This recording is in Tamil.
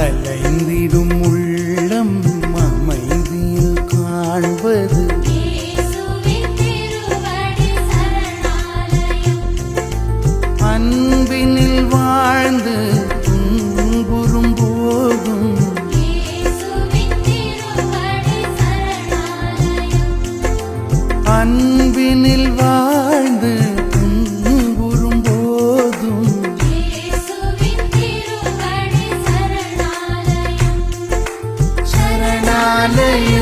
அலைந்திடும் உள்ளம் அமைதியில் காண்பது அன்பினில் வாழ்ந்து துன்புறும் போதும் அன்பினில் வாழ்ந்து துன்புறும் போதும் சரணாலயம்